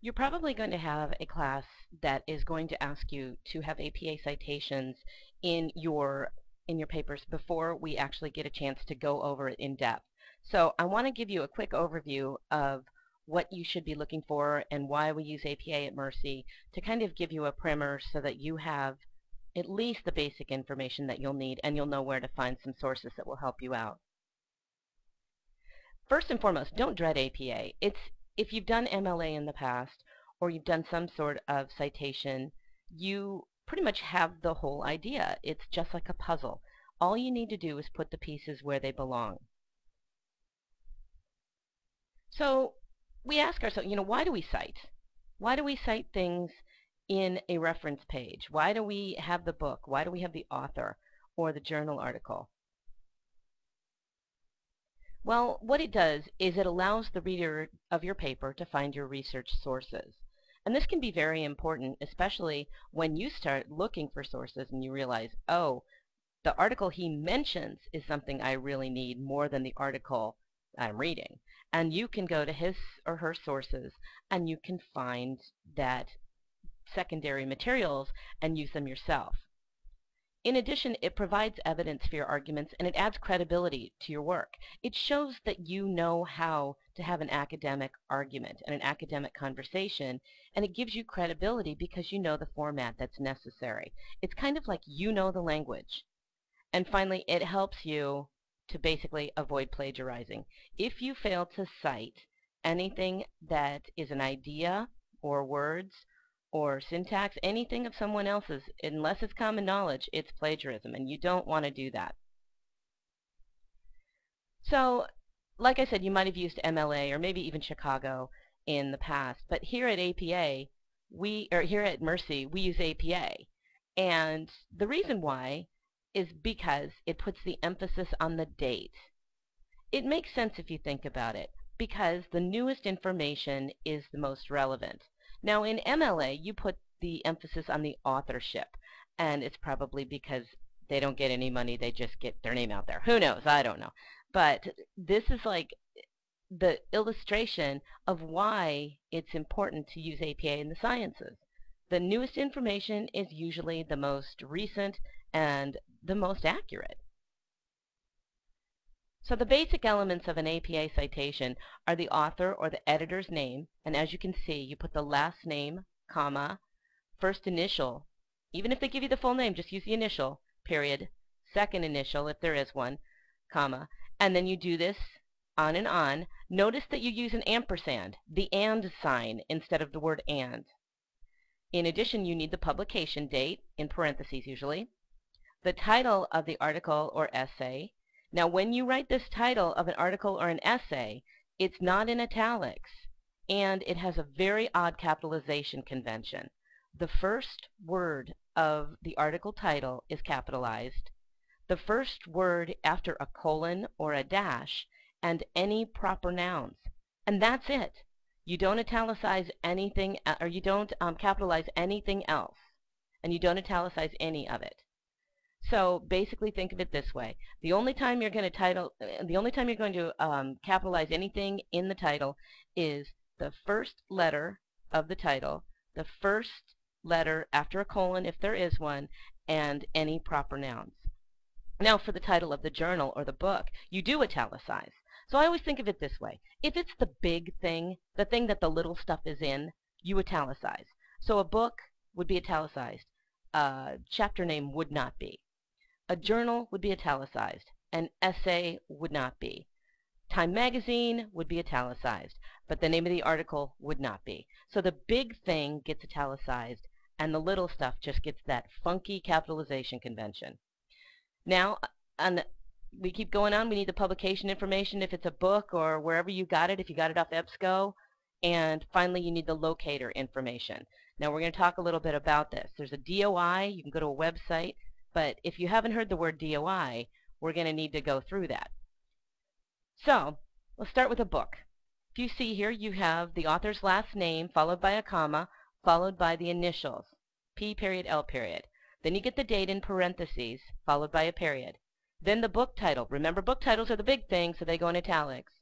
You're probably going to have a class that is going to ask you to have APA citations in your papers before we actually get a chance to go over it in depth. So I want to give you a quick overview of what you should be looking for and why we use APA at Mercy to kind of give you a primer so that you have at least the basic information that you'll need and you'll know where to find some sources that will help you out. First and foremost, don't dread APA. If you've done MLA in the past or you've done some sort of citation, you pretty much have the whole idea. It's just like a puzzle. All you need to do is put the pieces where they belong. So we ask ourselves, why do we cite? Why do we cite things in a reference page? Why do we have the book? Why do we have the author or the journal article? Well, what it does is it allows the reader of your paper to find your research sources. And this can be very important, especially when you start looking for sources and you realize, oh, the article he mentions is something I really need more than the article I'm reading. And you can go to his or her sources and you can find that secondary materials and use them yourself. In addition, it provides evidence for your arguments and it adds credibility to your work. It shows that you know how to have an academic argument and an academic conversation, and it gives you credibility because you know the format that's necessary. It's kind of like you know the language. And finally, it helps you to basically avoid plagiarizing. If you fail to cite anything that is an idea or words or syntax, anything of someone else's, unless it's common knowledge, it's plagiarism, and you don't want to do that. So, like I said, you might have used MLA or maybe even Chicago in the past, but here at APA, here at Mercy, we use APA. And the reason why is because it puts the emphasis on the date. It makes sense if you think about it, because the newest information is the most relevant. Now in MLA, you put the emphasis on the authorship, and it's probably because they don't get any money, they just get their name out there. Who knows? I don't know. But this is like the illustration of why it's important to use APA in the sciences. The newest information is usually the most recent and the most accurate. So the basic elements of an APA citation are the author or the editor's name, and as you can see, you put the last name, comma, first initial. Even if they give you the full name, just use the initial, period, second initial, if there is one, comma, and then you do this on and on. Notice that you use an ampersand, the and sign, instead of the word and. In addition, you need the publication date, in parentheses usually, the title of the article or essay. Now when you write this title of an article or an essay, it's not in italics, and it has a very odd capitalization convention. The first word of the article title is capitalized, the first word after a colon or a dash, and any proper nouns. And that's it. You don't italicize anything, or you don't capitalize anything else, and you don't italicize any of it. So basically think of it this way. The only time you're going to capitalize anything in the title is the first letter of the title, the first letter after a colon if there is one, and any proper nouns. Now for the title of the journal or the book, you do italicize. So I always think of it this way. If it's the big thing, the thing that the little stuff is in, you italicize. So a book would be italicized. Chapter name would not be. A journal would be italicized. An essay would not be. Time magazine would be italicized, but the name of the article would not be. So the big thing gets italicized, and the little stuff just gets that funky capitalization convention. Now, we keep going on. We need the publication information if it's a book or wherever you got it, if you got it off EBSCO. And finally, you need the locator information. Now, we're going to talk a little bit about this. There's a DOI. You can go to a website. But if you haven't heard the word DOI, we're going to need to go through that. So let's start with a book. If you see here, you have the author's last name followed by a comma, followed by the initials, P period, L period. Then you get the date in parentheses, followed by a period. Then the book title. Remember, book titles are the big thing, so they go in italics.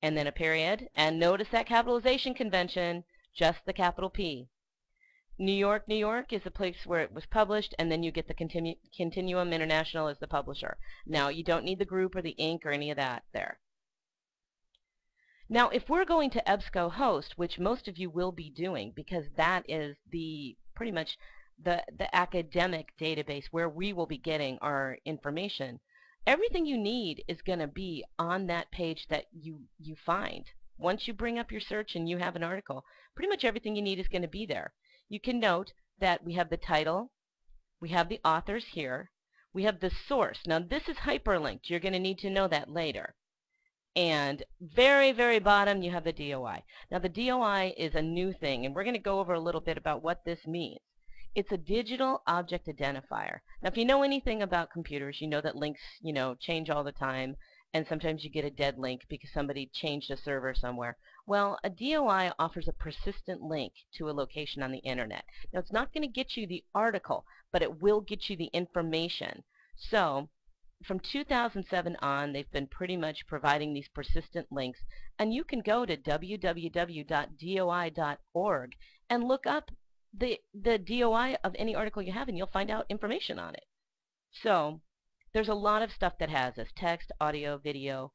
And then a period. And notice that capitalization convention. just the capital P. New York, New York is the place where it was published, and then you get the Continuum International as the publisher. Now, you don't need the group or the Inc. or any of that there. Now, if we're going to EBSCOhost, which most of you will be doing, because that is the pretty much the academic database where we will be getting our information, everything you need is going to be on that page that you find. Once you bring up your search and you have an article, pretty much everything you need is going to be there. You can note that we have the title, we have the authors here, we have the source. Now this is hyperlinked. You're going to need to know that later. And very, very bottom you have the DOI. Now the DOI is a new thing, and we're going to go over a little bit about what this means. It's a digital object identifier. Now if you know anything about computers, you know that links, change all the time, and sometimes you get a dead link because somebody changed a server somewhere. Well, a DOI offers a persistent link to a location on the internet. Now it's not going to get you the article, but it will get you the information. So from 2007 on, they've been pretty much providing these persistent links, and you can go to www.doi.org and look up the DOI of any article you have, and you'll find out information on it. So there's a lot of stuff that has this: text, audio, video,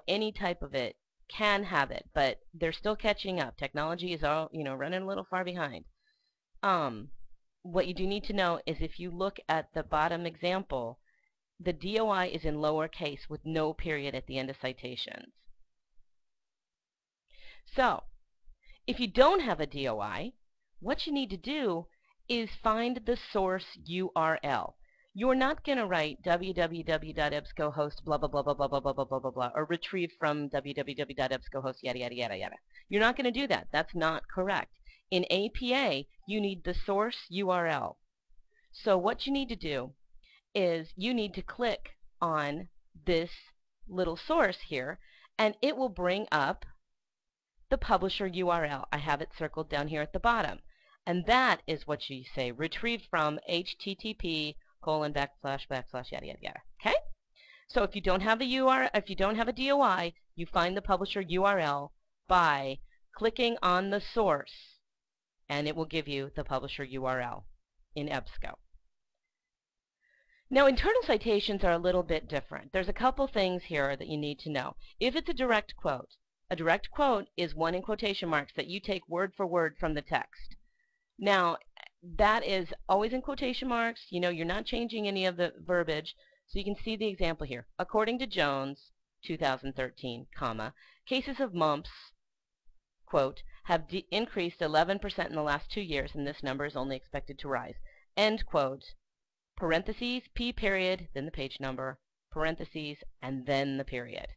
any type of it can have it, but they're still catching up. Technology is all, running a little far behind. What you do need to know is if you look at the bottom example, the DOI is in lowercase with no period at the end of citations. So if you don't have a DOI, what you need to do is find the source URL. You're not going to write www.ebscohost blah blah blah blah blah blah blah blah blah blah blah or retrieve from www.ebscohost yada yada yada yada. You're not going to do that. That's not correct. In APA, you need the source URL. So what you need to do is you need to click on this little source here, and it will bring up the publisher URL. I have it circled down here at the bottom, and that is what you say: retrieved from http:// yada yada yada. Okay? So if you don't have if you don't have a DOI, you find the publisher URL by clicking on the source, and it will give you the publisher URL in EBSCO. Now, internal citations are a little bit different. There's a couple things here that you need to know. If it's a direct quote is one in quotation marks that you take word for word from the text. Now, that is always in quotation marks. You're not changing any of the verbiage. So you can see the example here. According to Jones, 2013, cases of mumps, quote, have increased 11% in the last 2 years, and this number is only expected to rise. End quote. Parentheses, P period, then the page number, parentheses, and then the period.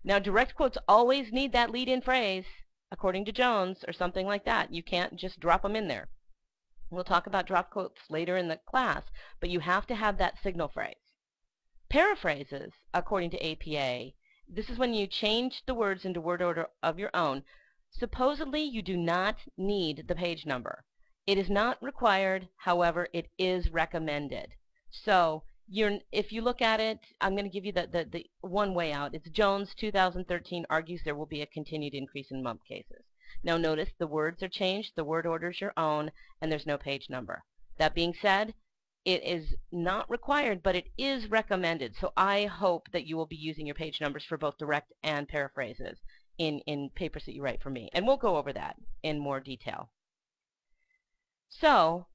Now, direct quotes always need that lead-in phrase, according to Jones, or something like that. You can't just drop them in there. We'll talk about drop quotes later in the class, but you have to have that signal phrase. Paraphrases, according to APA, this is when you change the words into word order of your own. Supposedly, you do not need the page number. It is not required, however, it is recommended. So if you look at it, I'm going to give you the one way out. It's Jones 2013 argues there will be a continued increase in mump cases. Now notice the words are changed, the word order is your own, and there's no page number. That being said, it is not required, but it is recommended. So I hope that you will be using your page numbers for both direct and paraphrases in papers that you write for me. And we'll go over that in more detail. So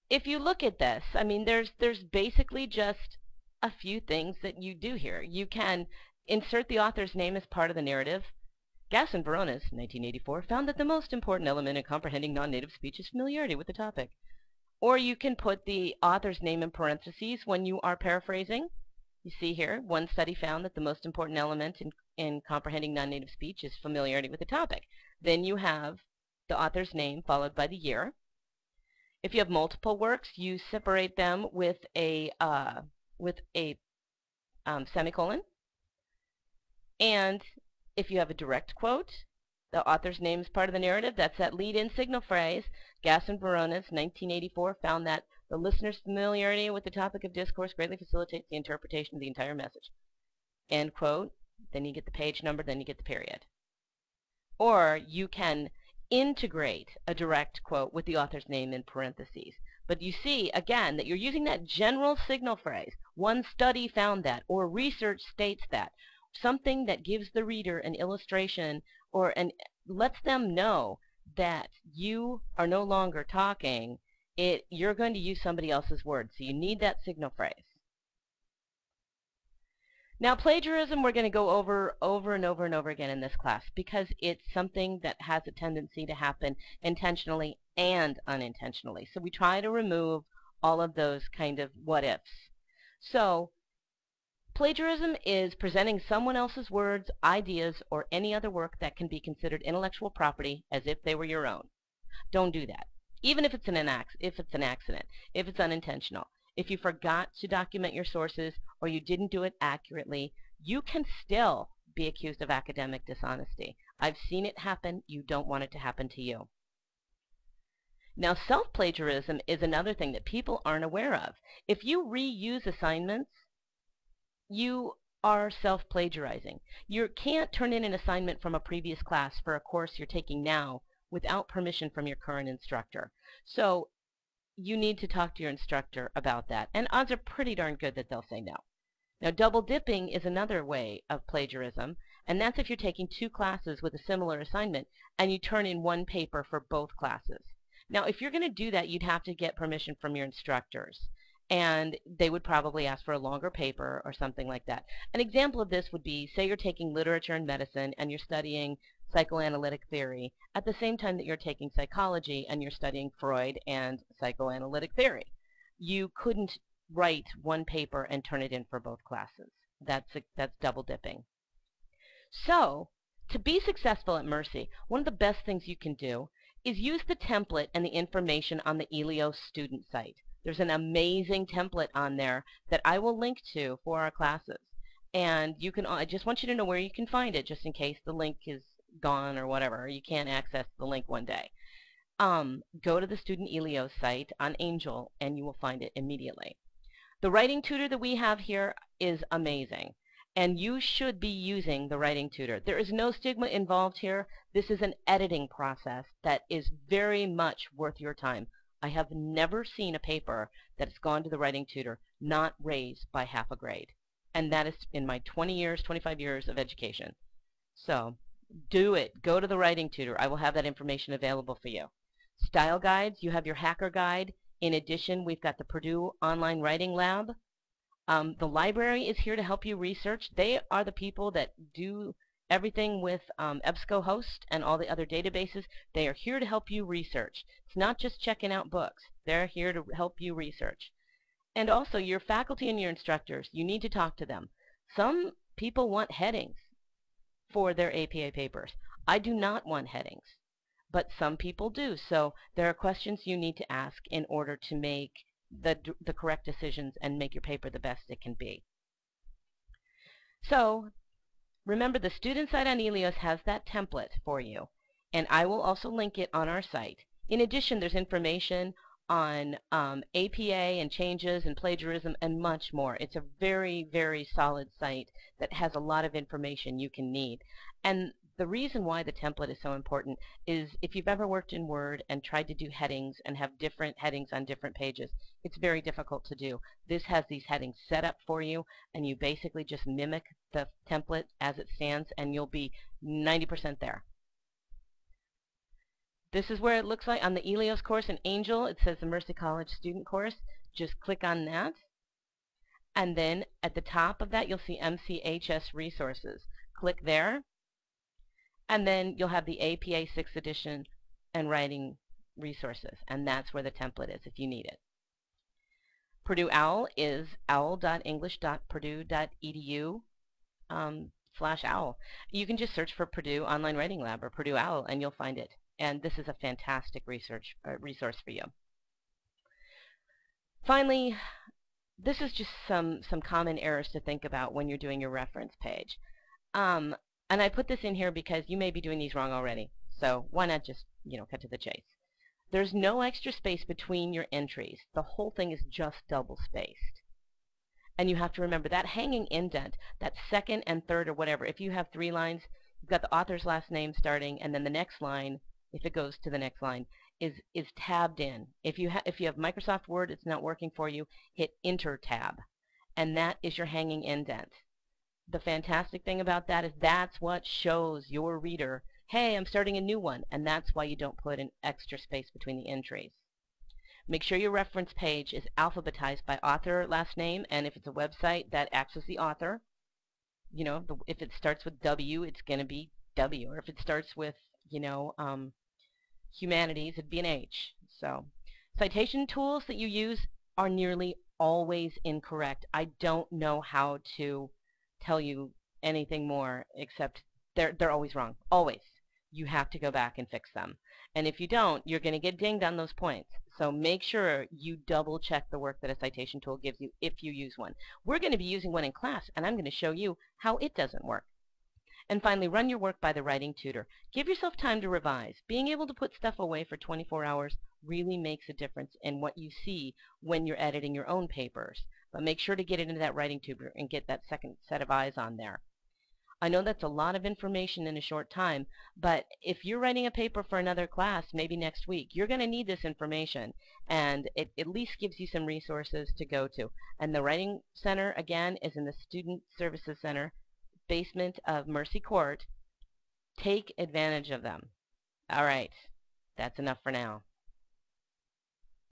if you look at this, I mean, there's basically just a few things that you do here. You can insert the author's name as part of the narrative. Gass and Barones, 1984, found that the most important element in comprehending non-native speech is familiarity with the topic. Or you can put the author's name in parentheses when you are paraphrasing. You see here, one study found that the most important element in comprehending non-native speech is familiarity with the topic. Then you have the author's name followed by the year. If you have multiple works, you separate them with a semicolon. And if you have a direct quote, the author's name is part of the narrative. That's that lead-in signal phrase. Gass and Barones, 1984, found that the listener's familiarity with the topic of discourse greatly facilitates the interpretation of the entire message. End quote. Then you get the page number, then you get the period. Or you can integrate a direct quote with the author's name in parentheses. But you see, again, that you're using that general signal phrase, one study found that, or research states that, something that gives the reader an illustration or lets them know that you are no longer talking. You're going to use somebody else's words, so you need that signal phrase. Now, plagiarism we're going to go over and over again in this class because it's something that has a tendency to happen intentionally and unintentionally. So we try to remove all of those kind of what-ifs. So plagiarism is presenting someone else's words, ideas, or any other work that can be considered intellectual property as if they were your own. Don't do that. Even if it's an accident, if it's unintentional. If you forgot to document your sources or you didn't do it accurately, you can still be accused of academic dishonesty. I've seen it happen. You don't want it to happen to you. Now, self-plagiarism is another thing that people aren't aware of. If you reuse assignments, you are self-plagiarizing. You can't turn in an assignment from a previous class for a course you're taking now without permission from your current instructor. So you need to talk to your instructor about that, and odds are pretty darn good that they'll say no. Now, double dipping is another way of plagiarism, and that's if you're taking two classes with a similar assignment and you turn in one paper for both classes. Now, if you're going to do that, you'd have to get permission from your instructors, and they would probably ask for a longer paper or something like that. An example of this would be, say you're taking literature and medicine and you're studying psychoanalytic theory at the same time that you're taking psychology and you're studying Freud and psychoanalytic theory. You couldn't write one paper and turn it in for both classes. That's double dipping. So, to be successful at Mercy, one of the best things you can do is use the template and the information on the ELIOS student site. There's an amazing template on there that I will link to for our classes. And you can, I just want you to know where you can find it, just in case the link is gone or whatever, or you can't access the link one day. Go to the Student ELIOS site on Angel and you will find it immediately. The writing tutor that we have here is amazing, and you should be using the writing tutor. There is no stigma involved here. This is an editing process that is very much worth your time. I have never seen a paper that has gone to the writing tutor not raised by half a grade, and that is in my 25 years of education. So do it. Go to the writing tutor. I will have that information available for you. Style guides, you have your hacker guide. In addition, we've got the Purdue Online Writing Lab. The library is here to help you research. They are the people that do everything with EBSCOhost and all the other databases. They are here to help you research. It's not just checking out books. They're here to help you research. And also, your faculty and your instructors, you need to talk to them. Some people want headings for their APA papers. I do not want headings, but some people do. So there are questions you need to ask in order to make the correct decisions and make your paper the best it can be. So remember, the student site on ELIOS has that template for you, and I will also link it on our site. In addition, there's information on APA and changes and plagiarism and much more. It's a very, very solid site that has a lot of information you can need. And the reason why the template is so important is if you've ever worked in Word and tried to do headings and have different headings on different pages, it's very difficult to do. This has these headings set up for you, and you basically just mimic the template as it stands, and you'll be 90% there. This is where it looks like on the ELIOS course in Angel. It says the Mercy College student course. Just click on that. And then at the top of that, you'll see MCHS resources. Click there. And then you'll have the APA 6th edition and writing resources. And that's where the template is if you need it. Purdue OWL is owl.english.purdue.edu/OWL. You can just search for Purdue Online Writing Lab or Purdue OWL and you'll find it. And this is a fantastic resource for you. Finally, this is just some common errors to think about when you're doing your reference page. And I put this in here because you may be doing these wrong already. So why not just, cut to the chase. There's no extra space between your entries. The whole thing is just double spaced. And you have to remember that hanging indent, that second and third or whatever, if you have 3 lines, you've got the author's last name starting, and then the next line if it goes to the next line, is tabbed in. If you have Microsoft Word, it's not working for you, hit Enter tab, and that is your hanging indent. The fantastic thing about that is that's what shows your reader, hey, I'm starting a new one, and that's why you don't put an extra space between the entries. Make sure your reference page is alphabetized by author, last name, and if it's a website that acts as the author, you know, if it starts with W, it's going to be W, or if it starts with, you know, humanities, it'd be an H. So citation tools that you use are nearly always incorrect. I don't know how to tell you anything more except they're always wrong. Always. You have to go back and fix them. And if you don't, you're going to get dinged on those points. So make sure you double check the work that a citation tool gives you if you use one. We're going to be using one in class, and I'm going to show you how it doesn't work. And finally, run your work by the writing tutor. Give yourself time to revise. Being able to put stuff away for 24 hours really makes a difference in what you see when you're editing your own papers. But make sure to get it into that writing tutor and get that second set of eyes on there. I know that's a lot of information in a short time, but if you're writing a paper for another class, maybe next week, you're going to need this information, and it at least gives you some resources to go to. And the Writing Center, again, is in the Student Services Center, basement of Mercy Court. Take advantage of them. All right, that's enough for now.